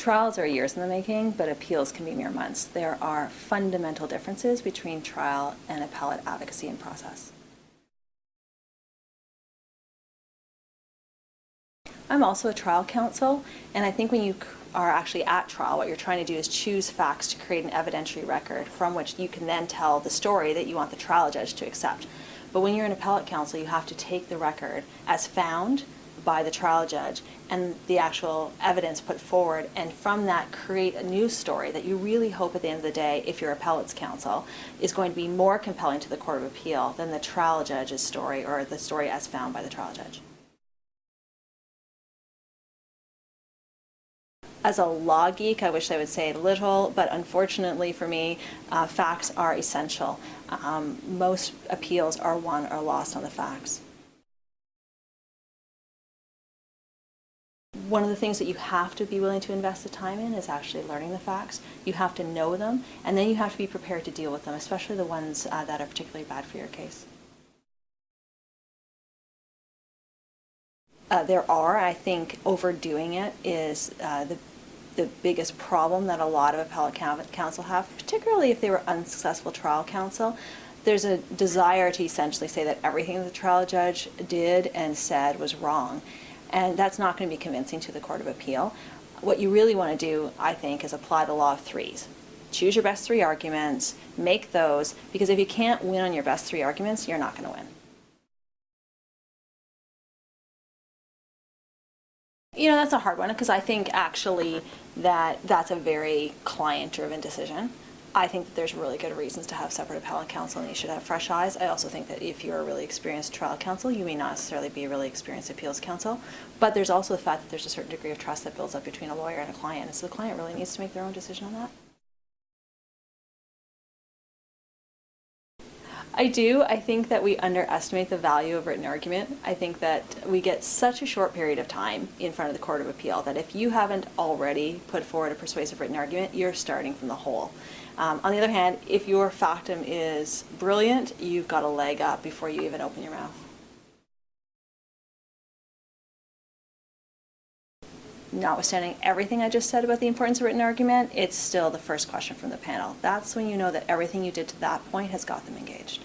Trials are years in the making, but appeals can be mere months. There are fundamental differences between trial and appellate advocacy and process. I'm also a trial counsel, and I think when you are actually at trial, what you're trying to do is choose facts to create an evidentiary record from which you can then tell the story that you want the trial judge to accept. But when you're an appellate counsel, you have to take the record as found by the trial judge and the actual evidence put forward, and from that create a news story that you really hope at the end of the day, if you're appellate's counsel, is going to be more compelling to the Court of Appeal than the trial judge's story or the story as found by the trial judge. As a law geek, I wish I would say little, but unfortunately for me, facts are essential. Most appeals are won or lost on the facts. One of the things that you have to be willing to invest the time in is actually learning the facts. You have to know them, and then you have to be prepared to deal with them, especially the ones that are particularly bad for your case. I think overdoing it is the biggest problem that a lot of appellate counsel have, particularly if they were unsuccessful trial counsel. There's a desire to essentially say that everything the trial judge did and said was wrong. And that's not going to be convincing to the Court of Appeal. What you really want to do, I think, is apply the law of threes. Choose your best three arguments, make those, because if you can't win on your best three arguments, you're not going to win. You know, that's a hard one, because I think actually that's a very client-driven decision. I think that there's really good reasons to have separate appellate counsel, and you should have fresh eyes. I also think that if you're a really experienced trial counsel, you may not necessarily be a really experienced appeals counsel. But there's also the fact that there's a certain degree of trust that builds up between a lawyer and a client, and so the client really needs to make their own decision on that. I do. I think that we underestimate the value of written argument. I think that we get such a short period of time in front of the Court of Appeal that if you haven't already put forward a persuasive written argument, you're starting from the hole. On the other hand, if your factum is brilliant, you've got a leg up before you even open your mouth. Notwithstanding everything I just said about the importance of written argument, it's still the first question from the panel. That's when you know that everything you did to that point has got them engaged.